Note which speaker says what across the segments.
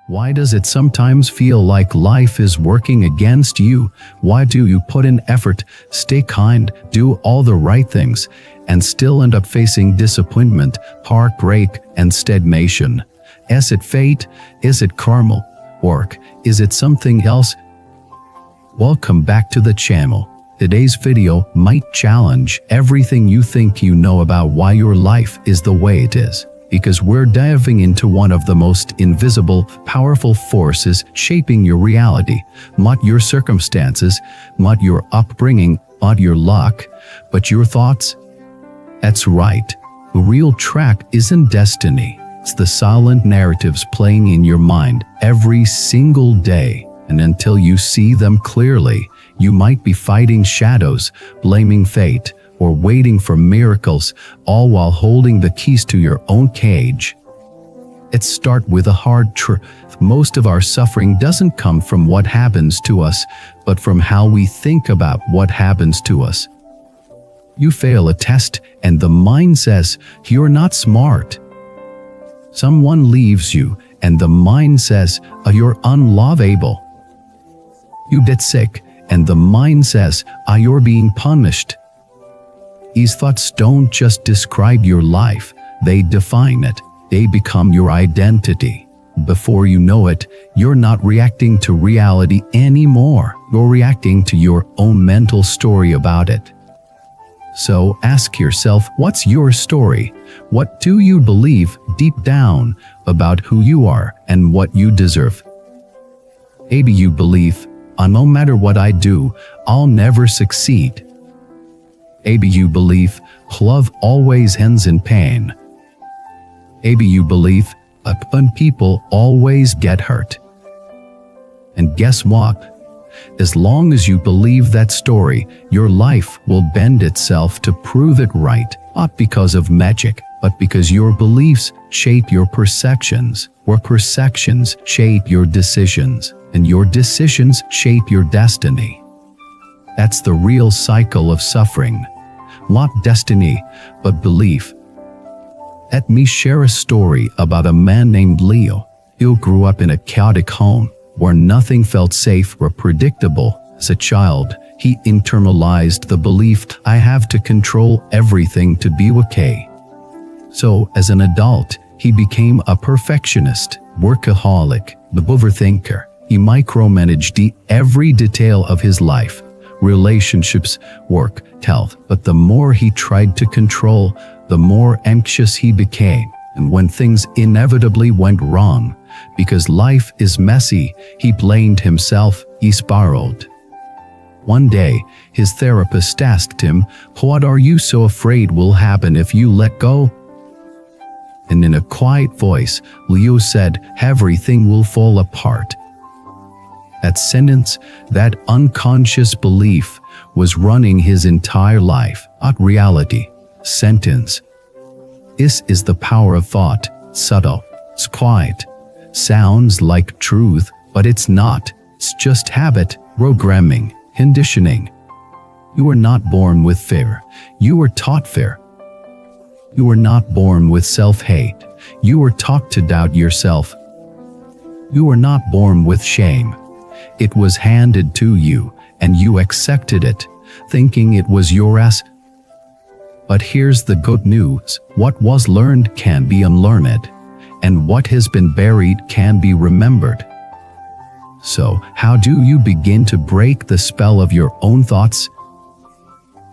Speaker 1: Why does it sometimes feel like life is working against you? Why do you put in effort, stay kind, do all the right things, and still end up facing disappointment, heartbreak, and stagnation? Is it fate? Is it karma? Or is it something else? Welcome back to the channel. Today's video might challenge everything you think you know about why your life is the way it is. Because we're diving into one of the most invisible, powerful forces shaping your reality, not your circumstances, not your upbringing, not your luck, but your thoughts. That's right. The real track isn't destiny. It's the silent narratives playing in your mind every single day. And until you see them clearly, you might be fighting shadows, blaming fate, or waiting for miracles, all while holding the keys to your own cage. Let's start with a hard truth. Most of our suffering doesn't come from what happens to us, but from how we think about what happens to us. You fail a test, and the mind says, "You're not smart." Someone leaves you, and the mind says, "You're unlovable." You get sick, and the mind says, "You're being punished." These thoughts don't just describe your life, they define it. They become your identity. Before you know it, you're not reacting to reality anymore. You're reacting to your own mental story about it. So ask yourself, what's your story? What do you believe deep down about who you are and what you deserve? Maybe you believe, no matter what I do, I'll never succeed. Maybe you believe love always ends in pain. Maybe you believe people always get hurt. And guess what? As long as you believe that story, your life will bend itself to prove it right, not because of magic, but because your beliefs shape your perceptions, or perceptions shape your decisions, and your decisions shape your destiny. That's the real cycle of suffering. Not destiny, but belief. Let me share a story about a man named Leo. He grew up in a chaotic home where nothing felt safe or predictable. As a child, he internalized the belief, "I have to control everything to be okay." So, as an adult, he became a perfectionist, workaholic, the overthinker. He micromanaged every detail of his life. Relationships, work, health. But the more he tried to control, the more anxious he became. And when things inevitably went wrong, because life is messy, he blamed himself. He spiraled. One day, his therapist asked him, "What are you so afraid will happen if you let go?" And in a quiet voice, Leo said, "Everything will fall apart." That sentence, that unconscious belief, was running his entire life, not reality. Sentence. This is the power of thought. Subtle. It's quiet. Sounds like truth, but it's not. It's just habit, programming, conditioning. You were not born with fear. You were taught fear. You were not born with self-hate. You were taught to doubt yourself. You were not born with shame. It was handed to you, and you accepted it, thinking it was yours. But here's the good news. What was learned can be unlearned, and what has been buried can be remembered. So, how do you begin to break the spell of your own thoughts?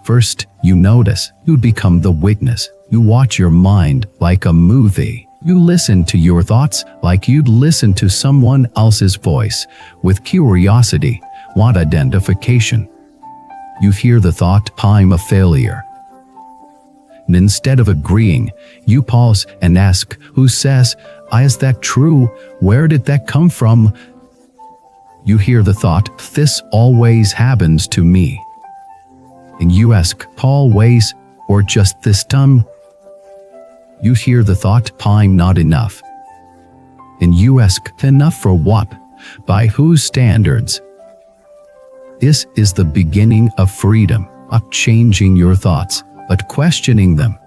Speaker 1: First, you notice. You become the witness. You watch your mind like a movie. You listen to your thoughts like you'd listen to someone else's voice, with curiosity, not identification. You hear the thought, "I'm a failure." And instead of agreeing, you pause and ask, "Who says? Is that true? Where did that come from?" You hear the thought, "This always happens to me." And you ask, "Always, or just this time?" You hear the thought, "I'm not enough." And you ask, "Enough for what? By whose standards?" This is the beginning of freedom, not changing your thoughts, but questioning them.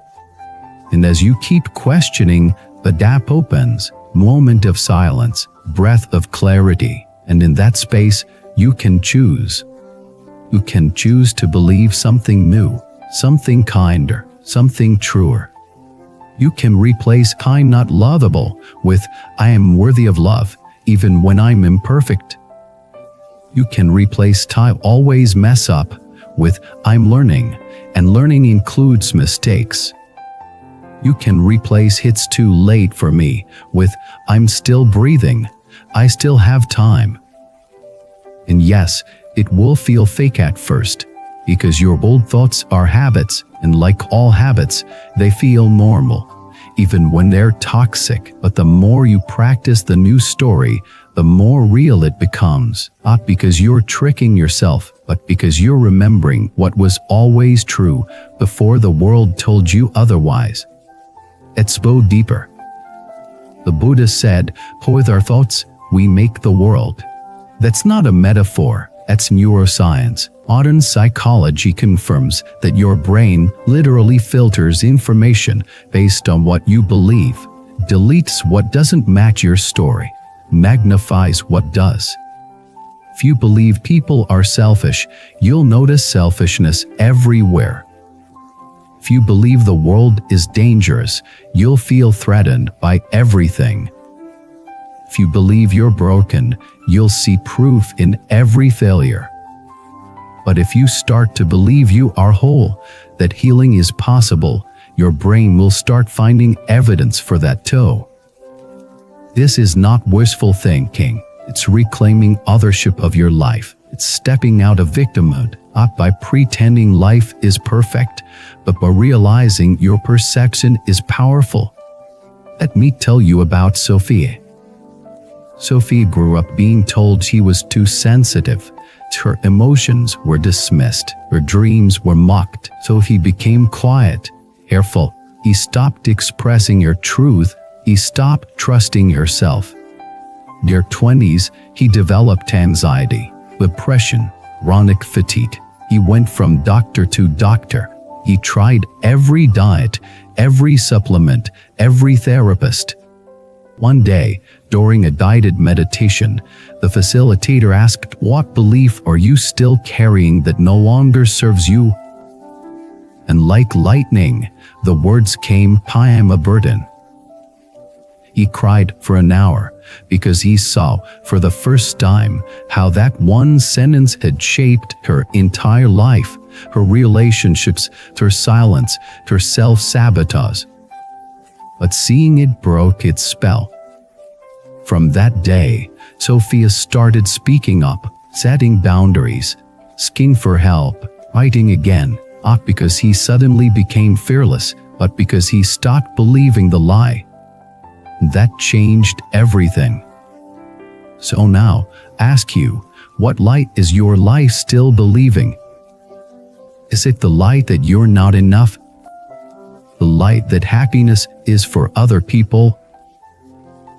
Speaker 1: And as you keep questioning, the gap opens. moment of silence, breath of clarity, and in that space, you can choose. You can choose to believe something new, something kinder, something truer. You can replace "I'm not lovable" with "I am worthy of love, even when I'm imperfect." You can replace "I always mess up" with "I'm learning, and learning includes mistakes." You can replace "It's too late for me" with "I'm still breathing, I still have time." And yes, it will feel fake at first, because your old thoughts are habits, and like all habits, they feel normal, even when they're toxic. But the more you practice the new story, the more real it becomes, not because you're tricking yourself, but because you're remembering what was always true before the world told you otherwise. Let's go deeper. The Buddha said, "With our thoughts, we make the world." That's not a metaphor, that's neuroscience. Modern psychology confirms that your brain literally filters information based on what you believe, deletes what doesn't match your story, magnifies what does. If you believe people are selfish, you'll notice selfishness everywhere. If you believe the world is dangerous, you'll feel threatened by everything. If you believe you're broken, you'll see proof in every failure. But if you start to believe you are whole, that healing is possible, your brain will start finding evidence for that too. This is not wishful thinking. It's reclaiming authorship of your life. It's stepping out of victimhood, not by pretending life is perfect, but by realizing your perception is powerful. Let me tell you about Sophia. Sophia grew up being told she was too sensitive. Her emotions were dismissed. Her dreams were mocked. Sophie became quiet, careful. He stopped expressing her truth. He stopped trusting herself. In her 20s, he developed anxiety, depression, chronic fatigue. He went from doctor to doctor. He tried every diet, every supplement, every therapist. One day, during a guided meditation, the facilitator asked, "What belief are you still carrying that no longer serves you?" And like lightning, the words came, "I am a burden." He cried for an hour because he saw for the first time how that one sentence had shaped her entire life, her relationships, her silence, her self-sabotage. But seeing it broke its spell. From that day, Sophia started speaking up, setting boundaries, asking for help, fighting again, not because he suddenly became fearless, but because he stopped believing the lie. That changed everything. So now, ask you, what light is your life still believing? Is it the light that you're not enough? The light that happiness is for other people?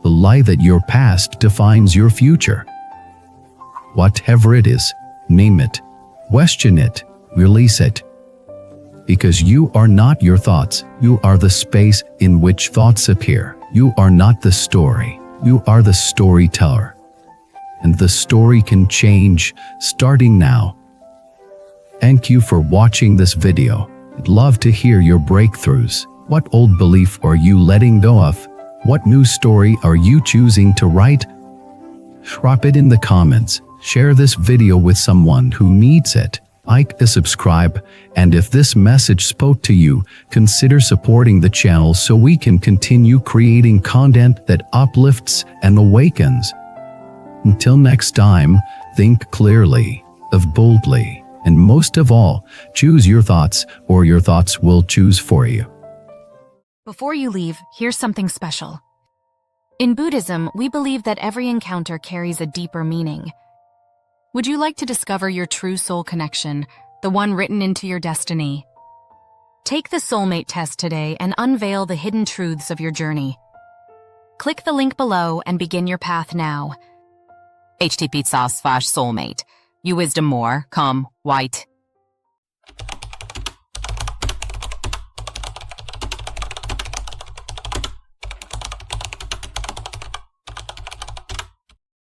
Speaker 1: The lie that your past defines your future? Whatever it is, name it, question it, release it. Because you are not your thoughts, you are the space in which thoughts appear. You are not the story, you are the storyteller. And the story can change, starting now. Thank you for watching this video. I'd love to hear your breakthroughs. What old belief are you letting go of? What new story are you choosing to write? Drop it in the comments. Share this video with someone who needs it. Like and subscribe, and if this message spoke to you, consider supporting the channel so we can continue creating content that uplifts and awakens. Until next time, think clearly, live boldly, and most of all, choose your thoughts, or your thoughts will choose for you.
Speaker 2: Before you leave, here's something special. In Buddhism, we believe that every encounter carries a deeper meaning. Would you like to discover your true soul connection, the one written into your destiny? Take the soulmate test today and unveil the hidden truths of your journey. Click the link below and begin your path now.
Speaker 3: http://soulmate. You wisdom more, come, white.